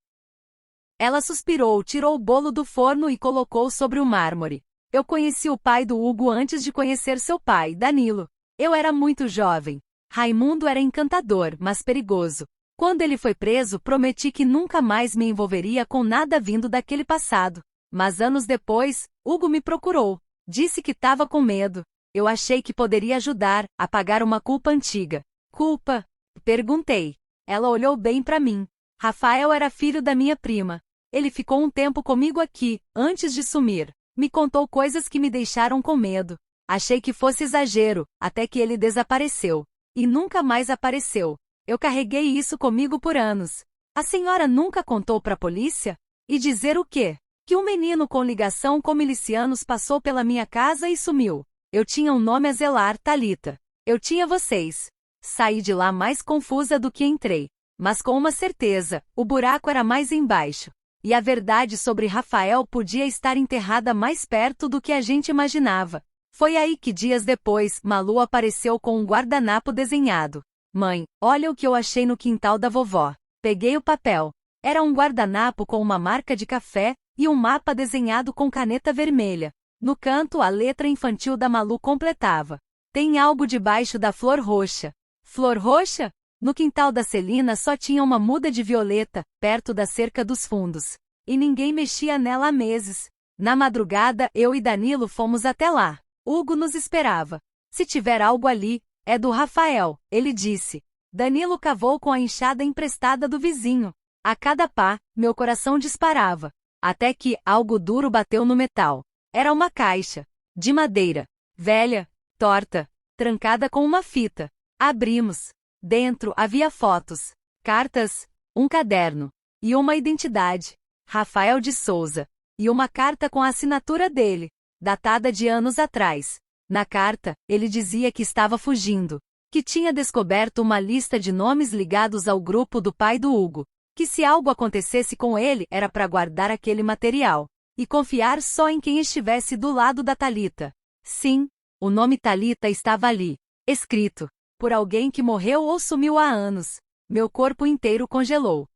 Ela suspirou, tirou o bolo do forno e colocou sobre o mármore. Eu conheci o pai do Hugo antes de conhecer seu pai, Danilo. Eu era muito jovem. Raimundo era encantador, mas perigoso. Quando ele foi preso, prometi que nunca mais me envolveria com nada vindo daquele passado. Mas anos depois, Hugo me procurou. Disse que estava com medo. Eu achei que poderia ajudar a pagar uma culpa antiga. Culpa? Perguntei. Ela olhou bem para mim. Rafael era filho da minha prima. Ele ficou um tempo comigo aqui, antes de sumir. Me contou coisas que me deixaram com medo. Achei que fosse exagero, até que ele desapareceu. E nunca mais apareceu. Eu carreguei isso comigo por anos. A senhora nunca contou para a polícia? E dizer o quê? Que um menino com ligação com milicianos passou pela minha casa e sumiu. Eu tinha um nome a zelar, Thalita. Eu tinha vocês. Saí de lá mais confusa do que entrei. Mas com uma certeza, o buraco era mais embaixo. E a verdade sobre Rafael podia estar enterrada mais perto do que a gente imaginava. Foi aí que dias depois, Malu apareceu com um guardanapo desenhado. Mãe, olha o que eu achei no quintal da vovó. Peguei o papel. Era um guardanapo com uma marca de café e um mapa desenhado com caneta vermelha. No canto, a letra infantil da Malu completava. Tem algo debaixo da flor roxa. Flor roxa? No quintal da Celina só tinha uma muda de violeta, perto da cerca dos fundos. E ninguém mexia nela há meses. Na madrugada, eu e Danilo fomos até lá. Hugo nos esperava. Se tiver algo ali, é do Rafael, ele disse. Danilo cavou com a enxada emprestada do vizinho. A cada pá, meu coração disparava. Até que algo duro bateu no metal. Era uma caixa. De madeira. Velha. Torta. Trancada com uma fita. Abrimos. Dentro havia fotos. Cartas. Um caderno. E uma identidade. Rafael de Souza. E uma carta com a assinatura dele. Datada de anos atrás. Na carta, ele dizia que estava fugindo. Que tinha descoberto uma lista de nomes ligados ao grupo do pai do Hugo. Que se algo acontecesse com ele era para guardar aquele material. E confiar só em quem estivesse do lado da Thalita. Sim, o nome Thalita estava ali. Escrito. Por alguém que morreu ou sumiu há anos. Meu corpo inteiro congelou.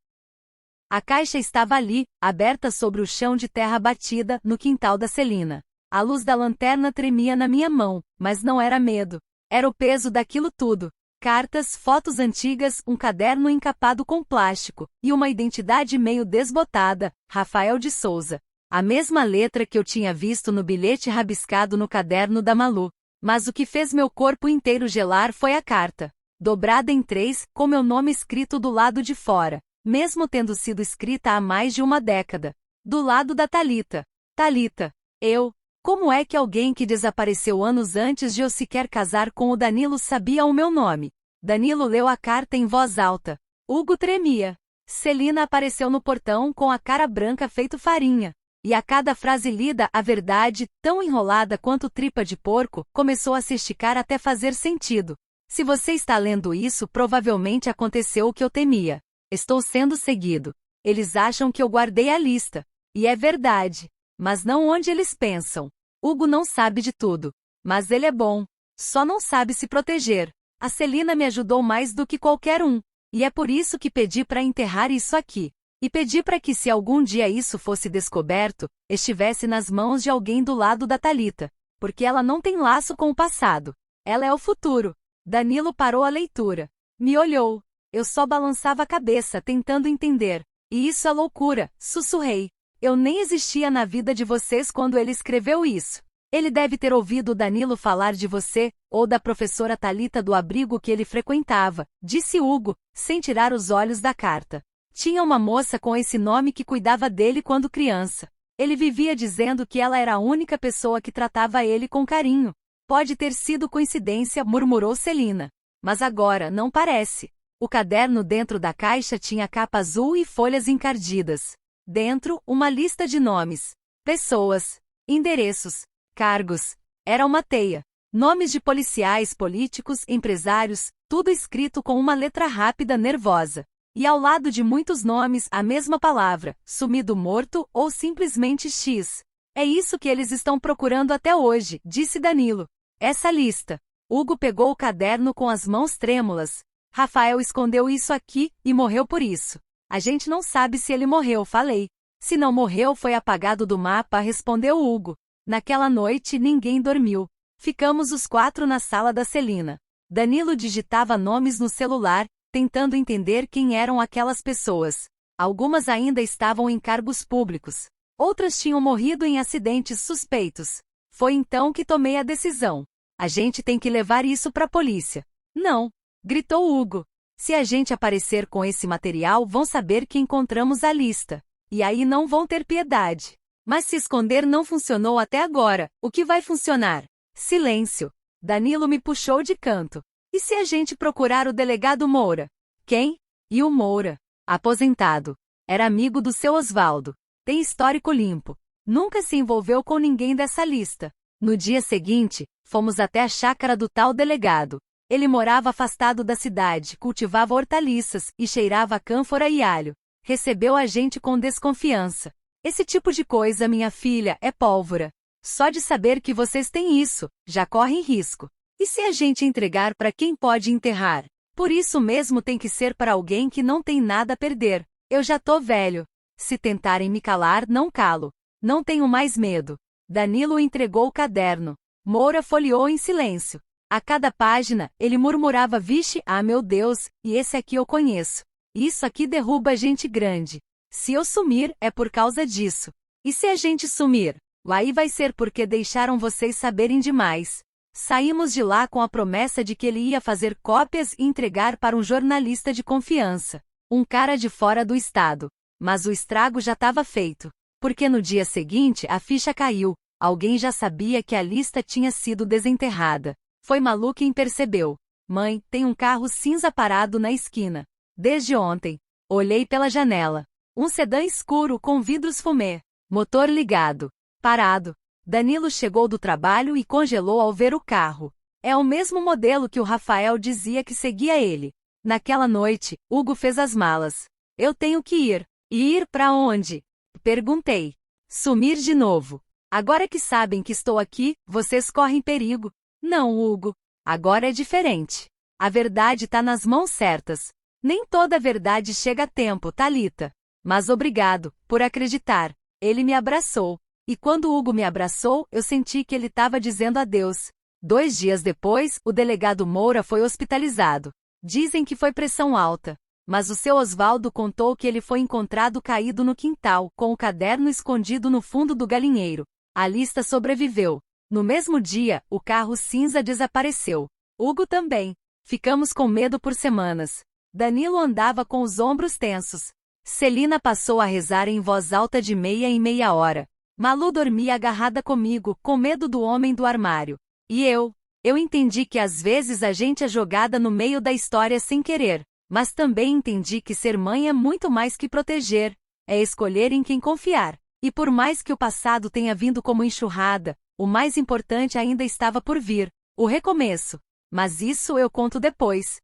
A caixa estava ali, aberta sobre o chão de terra batida, no quintal da Celina. A luz da lanterna tremia na minha mão, mas não era medo. Era o peso daquilo tudo. Cartas, fotos antigas, um caderno encapado com plástico, e uma identidade meio desbotada, Rafael de Souza. A mesma letra que eu tinha visto no bilhete rabiscado no caderno da Malu. Mas o que fez meu corpo inteiro gelar foi a carta. Dobrada em 3, com meu nome escrito do lado de fora. Mesmo tendo sido escrita há mais de uma década. Do lado da Thalita. Thalita. Eu. Como é que alguém que desapareceu anos antes de eu sequer casar com o Danilo sabia o meu nome? Danilo leu a carta em voz alta. Hugo tremia. Celina apareceu no portão com a cara branca feito farinha. E a cada frase lida, a verdade, tão enrolada quanto tripa de porco, começou a se esticar até fazer sentido. Se você está lendo isso, provavelmente aconteceu o que eu temia. Estou sendo seguido. Eles acham que eu guardei a lista. E é verdade. Mas não onde eles pensam. Hugo não sabe de tudo. Mas ele é bom. Só não sabe se proteger. A Celina me ajudou mais do que qualquer um. E é por isso que pedi para enterrar isso aqui. E pedi para que se algum dia isso fosse descoberto, estivesse nas mãos de alguém do lado da Thalita. Porque ela não tem laço com o passado. Ela é o futuro. Danilo parou a leitura. Me olhou. Eu só balançava a cabeça, tentando entender. E isso é loucura, sussurrei. Eu nem existia na vida de vocês quando ele escreveu isso. Ele deve ter ouvido o Danilo falar de você, ou da professora Thalita do abrigo que ele frequentava, disse Hugo, sem tirar os olhos da carta. Tinha uma moça com esse nome que cuidava dele quando criança. Ele vivia dizendo que ela era a única pessoa que tratava ele com carinho. Pode ter sido coincidência, murmurou Celina. Mas agora não parece. O caderno dentro da caixa tinha capa azul e folhas encardidas. Dentro, uma lista de nomes, pessoas, endereços, cargos. Era uma teia. Nomes de policiais, políticos, empresários, tudo escrito com uma letra rápida nervosa. E ao lado de muitos nomes, a mesma palavra, sumido morto ou simplesmente X. É isso que eles estão procurando até hoje, disse Danilo. Essa lista. Hugo pegou o caderno com as mãos trêmulas. Rafael escondeu isso aqui e morreu por isso. A gente não sabe se ele morreu, falei. Se não morreu, foi apagado do mapa, respondeu Hugo. Naquela noite, ninguém dormiu. Ficamos os 4 na sala da Celina. Danilo digitava nomes no celular, tentando entender quem eram aquelas pessoas. Algumas ainda estavam em cargos públicos. Outras tinham morrido em acidentes suspeitos. Foi então que tomei a decisão. A gente tem que levar isso para a polícia. Não, gritou Hugo. Se a gente aparecer com esse material, vão saber que encontramos a lista. E aí não vão ter piedade. Mas se esconder não funcionou até agora, o que vai funcionar? Silêncio. Danilo me puxou de canto. E se a gente procurar o delegado Moura? Quem? E o Moura. Aposentado. Era amigo do seu Osvaldo. Tem histórico limpo. Nunca se envolveu com ninguém dessa lista. No dia seguinte, fomos até a chácara do tal delegado. Ele morava afastado da cidade, cultivava hortaliças e cheirava cânfora e alho. Recebeu a gente com desconfiança. Esse tipo de coisa, minha filha, é pólvora. Só de saber que vocês têm isso, já correm risco. E se a gente entregar para quem pode enterrar? Por isso mesmo tem que ser para alguém que não tem nada a perder. Eu já tô velho. Se tentarem me calar, não calo. Não tenho mais medo. Danilo entregou o caderno. Moura folheou em silêncio. A cada página, ele murmurava: vixe, ah meu Deus, e esse aqui eu conheço. Isso aqui derruba gente grande. Se eu sumir, é por causa disso. E se a gente sumir? Aí vai ser porque deixaram vocês saberem demais. Saímos de lá com a promessa de que ele ia fazer cópias e entregar para um jornalista de confiança. Um cara de fora do estado. Mas o estrago já estava feito. Porque no dia seguinte a ficha caiu. Alguém já sabia que a lista tinha sido desenterrada. Foi Malu quem percebeu. Mãe, tem um carro cinza parado na esquina. Desde ontem. Olhei pela janela. Um sedã escuro com vidros fumê. Motor ligado. Parado. Danilo chegou do trabalho e congelou ao ver o carro. É o mesmo modelo que o Rafael dizia que seguia ele. Naquela noite, Hugo fez as malas. Eu tenho que ir. E ir para onde? Perguntei. Sumir de novo. Agora que sabem que estou aqui, vocês correm perigo. Não, Hugo. Agora é diferente. A verdade tá nas mãos certas. Nem toda a verdade chega a tempo, Thalita. Mas obrigado, por acreditar. Ele me abraçou. E quando Hugo me abraçou, eu senti que ele estava dizendo adeus. 2 dias depois, o delegado Moura foi hospitalizado. Dizem que foi pressão alta. Mas o seu Osvaldo contou que ele foi encontrado caído no quintal, com o caderno escondido no fundo do galinheiro. A lista sobreviveu. No mesmo dia, o carro cinza desapareceu. Hugo também. Ficamos com medo por semanas. Danilo andava com os ombros tensos. Celina passou a rezar em voz alta de meia em meia hora. Malu dormia agarrada comigo, com medo do homem do armário. E eu entendi que às vezes a gente é jogada no meio da história sem querer. Mas também entendi que ser mãe é muito mais que proteger. É escolher em quem confiar. E por mais que o passado tenha vindo como enxurrada, o mais importante ainda estava por vir. O recomeço. Mas isso eu conto depois.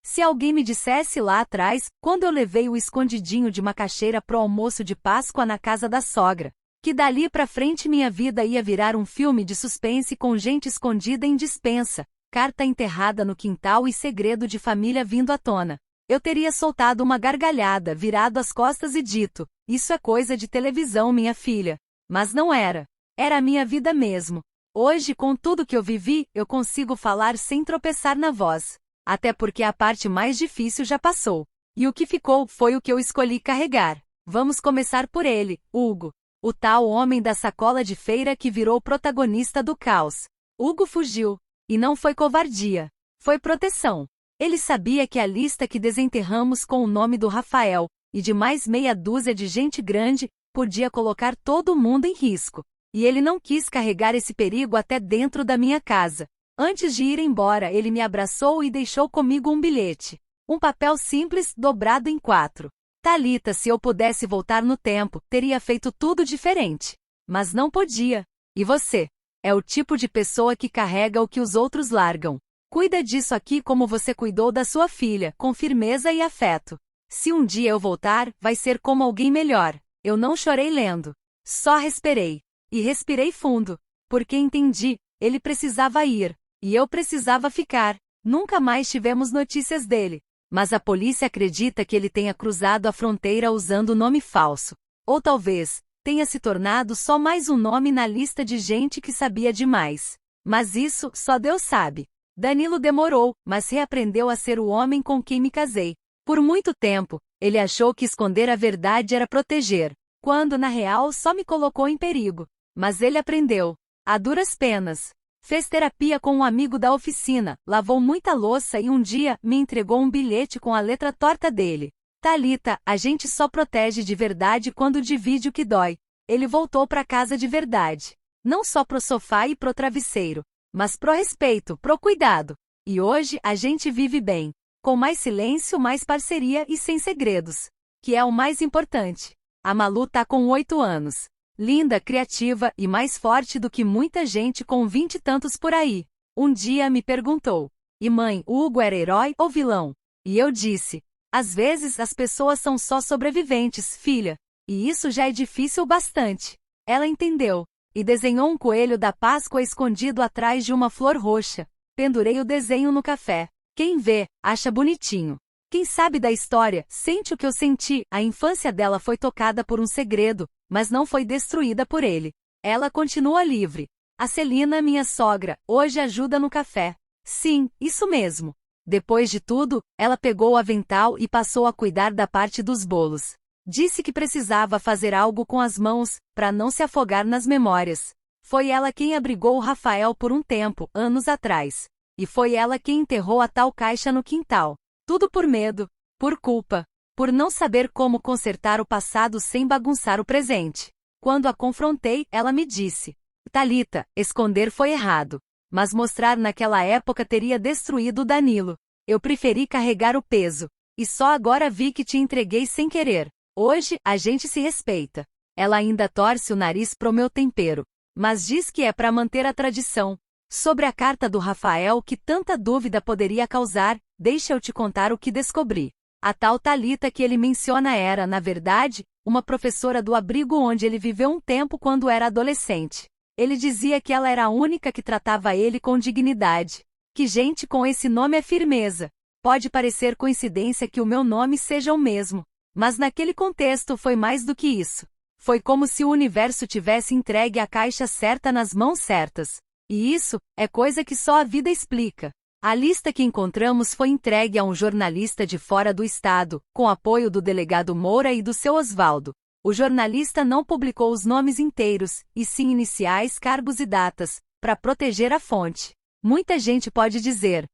Se alguém me dissesse lá atrás, quando eu levei o escondidinho de macaxeira pro almoço de Páscoa na casa da sogra, que dali pra frente minha vida ia virar um filme de suspense com gente escondida em despensa, carta enterrada no quintal e segredo de família vindo à tona, eu teria soltado uma gargalhada, virado as costas e dito, isso é coisa de televisão, minha filha. Mas não era. Era a minha vida mesmo. Hoje, com tudo que eu vivi, eu consigo falar sem tropeçar na voz. Até porque a parte mais difícil já passou. E o que ficou foi o que eu escolhi carregar. Vamos começar por ele, Hugo. O tal homem da sacola de feira que virou protagonista do caos. Hugo fugiu. E não foi covardia. Foi proteção. Ele sabia que a lista que desenterramos com o nome do Rafael, e de mais meia dúzia de gente grande, podia colocar todo mundo em risco. E ele não quis carregar esse perigo até dentro da minha casa. Antes de ir embora, ele me abraçou e deixou comigo um bilhete. Um papel simples, dobrado em 4. Thalita, se eu pudesse voltar no tempo, teria feito tudo diferente. Mas não podia. E você? É o tipo de pessoa que carrega o que os outros largam. Cuida disso aqui como você cuidou da sua filha, com firmeza e afeto. Se um dia eu voltar, vai ser como alguém melhor. Eu não chorei lendo. Só respirei. E respirei fundo. Porque entendi, ele precisava ir. E eu precisava ficar. Nunca mais tivemos notícias dele. Mas a polícia acredita que ele tenha cruzado a fronteira usando nome falso. Ou talvez, tenha se tornado só mais um nome na lista de gente que sabia demais. Mas isso, só Deus sabe. Danilo demorou, mas reaprendeu a ser o homem com quem me casei. Por muito tempo, ele achou que esconder a verdade era proteger, quando na real só me colocou em perigo. Mas ele aprendeu. A duras penas. Fez terapia com um amigo da oficina, lavou muita louça e um dia me entregou um bilhete com a letra torta dele. Thalita, a gente só protege de verdade quando divide o que dói. Ele voltou pra casa de verdade. Não só pro sofá e pro travesseiro, mas pro respeito, pro cuidado. E hoje a gente vive bem. Com mais silêncio, mais parceria e sem segredos. Que é o mais importante. A Malu tá com 8 anos. Linda, criativa e mais forte do que muita gente com 20 e tantos por aí. Um dia me perguntou: e mãe, o Hugo era herói ou vilão? E eu disse: às vezes as pessoas são só sobreviventes, filha. E isso já é difícil bastante. Ela entendeu. E desenhou um coelho da Páscoa escondido atrás de uma flor roxa. Pendurei o desenho no café. Quem vê, acha bonitinho. Quem sabe da história, sente o que eu senti. A infância dela foi tocada por um segredo, mas não foi destruída por ele. Ela continua livre. A Celina, minha sogra, hoje ajuda no café. Sim, isso mesmo. Depois de tudo, ela pegou o avental e passou a cuidar da parte dos bolos. Disse que precisava fazer algo com as mãos, para não se afogar nas memórias. Foi ela quem abrigou o Rafael por um tempo, anos atrás. E foi ela quem enterrou a tal caixa no quintal. Tudo por medo, por culpa, por não saber como consertar o passado sem bagunçar o presente. Quando a confrontei, ela me disse: Thalita, esconder foi errado. Mas mostrar naquela época teria destruído o Danilo. Eu preferi carregar o peso. E só agora vi que te entreguei sem querer. Hoje, a gente se respeita. Ela ainda torce o nariz pro meu tempero, mas diz que é para manter a tradição. Sobre a carta do Rafael que tanta dúvida poderia causar, deixa eu te contar o que descobri. A tal Thalita que ele menciona era, na verdade, uma professora do abrigo onde ele viveu um tempo quando era adolescente. Ele dizia que ela era a única que tratava ele com dignidade. Que gente com esse nome é firmeza. Pode parecer coincidência que o meu nome seja o mesmo. Mas naquele contexto foi mais do que isso. Foi como se o universo tivesse entregue a caixa certa nas mãos certas. E isso é coisa que só a vida explica. A lista que encontramos foi entregue a um jornalista de fora do estado, com apoio do delegado Moura e do seu Osvaldo. O jornalista não publicou os nomes inteiros, e sim iniciais, cargos e datas, para proteger a fonte. Muita gente pode dizer: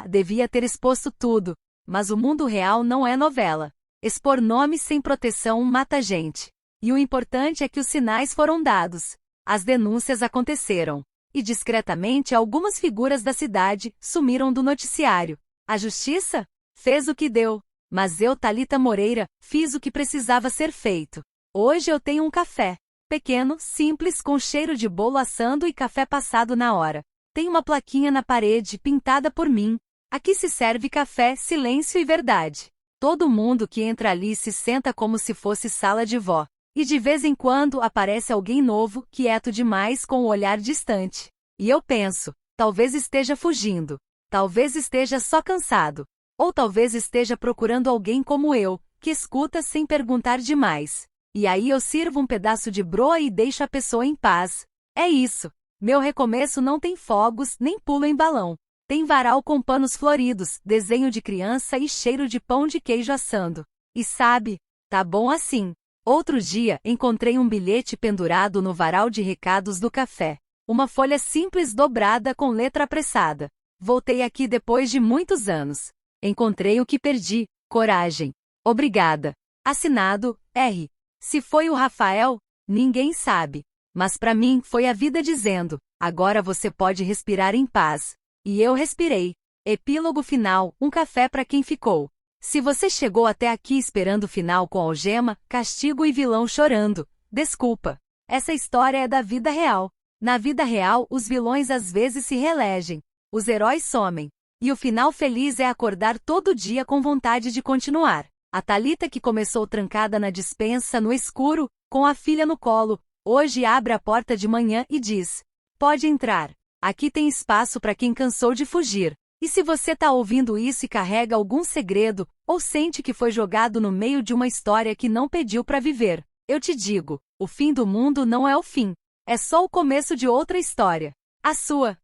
devia ter exposto tudo. Mas o mundo real não é novela. Expor nomes sem proteção mata gente. E o importante é que os sinais foram dados. As denúncias aconteceram. E discretamente algumas figuras da cidade sumiram do noticiário. A justiça fez o que deu. Mas eu, Thalita Moreira, fiz o que precisava ser feito. Hoje eu tenho um café. Pequeno, simples, com cheiro de bolo assando e café passado na hora. Tem uma plaquinha na parede pintada por mim. Aqui se serve café, silêncio e verdade. Todo mundo que entra ali se senta como se fosse sala de vó. E de vez em quando aparece alguém novo, quieto demais com o olhar distante. E eu penso, talvez esteja fugindo. Talvez esteja só cansado. Ou talvez esteja procurando alguém como eu, que escuta sem perguntar demais. E aí eu sirvo um pedaço de broa e deixo a pessoa em paz. É isso. Meu recomeço não tem fogos, nem pulo em balão. Tem varal com panos floridos, desenho de criança e cheiro de pão de queijo assando. E sabe, tá bom assim. Outro dia, encontrei um bilhete pendurado no varal de recados do café. Uma folha simples dobrada com letra apressada. Voltei aqui depois de muitos anos. Encontrei o que perdi. Coragem. Obrigada. Assinado, R. Se foi o Rafael, ninguém sabe. Mas pra mim foi a vida dizendo: agora você pode respirar em paz. E eu respirei. Epílogo final, um café para quem ficou. Se você chegou até aqui esperando o final com algema, castigo e vilão chorando, desculpa. Essa história é da vida real. Na vida real, os vilões às vezes se reelegem. Os heróis somem. E o final feliz é acordar todo dia com vontade de continuar. A Thalita que começou trancada na despensa no escuro, com a filha no colo, hoje abre a porta de manhã e diz: pode entrar. Aqui tem espaço para quem cansou de fugir. E se você tá ouvindo isso e carrega algum segredo, ou sente que foi jogado no meio de uma história que não pediu para viver, eu te digo, o fim do mundo não é o fim. É só o começo de outra história. A sua.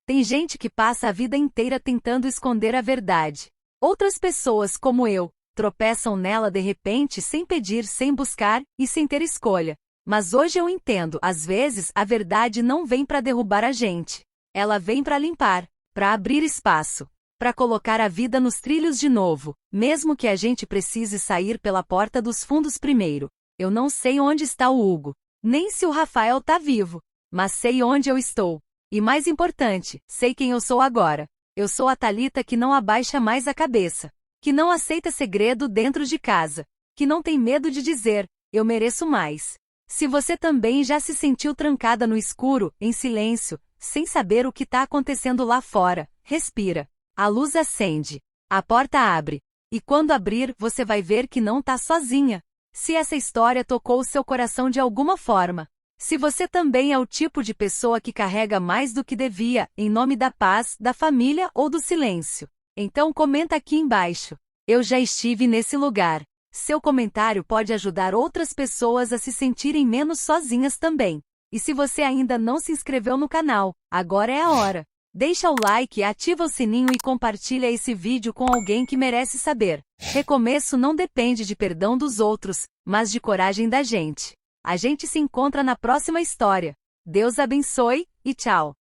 Tem gente que passa a vida inteira tentando esconder a verdade. Outras pessoas, como eu, tropeçam nela de repente sem pedir, sem buscar e sem ter escolha. Mas hoje eu entendo, às vezes a verdade não vem para derrubar a gente. Ela vem para limpar, para abrir espaço, para colocar a vida nos trilhos de novo, mesmo que a gente precise sair pela porta dos fundos primeiro. Eu não sei onde está o Hugo, nem se o Rafael tá vivo, mas sei onde eu estou. E mais importante, sei quem eu sou agora. Eu sou a Thalita que não abaixa mais a cabeça, que não aceita segredo dentro de casa, que não tem medo de dizer: eu mereço mais. Se você também já se sentiu trancada no escuro, em silêncio, sem saber o que está acontecendo lá fora, respira. A luz acende. A porta abre. E quando abrir, você vai ver que não está sozinha. Se essa história tocou o seu coração de alguma forma. Se você também é o tipo de pessoa que carrega mais do que devia, em nome da paz, da família ou do silêncio, então comenta aqui embaixo. Eu já estive nesse lugar. Seu comentário pode ajudar outras pessoas a se sentirem menos sozinhas também. E se você ainda não se inscreveu no canal, agora é a hora. Deixa o like, ativa o sininho e compartilha esse vídeo com alguém que merece saber. Recomeço não depende de perdão dos outros, mas de coragem da gente. A gente se encontra na próxima história. Deus abençoe, e tchau!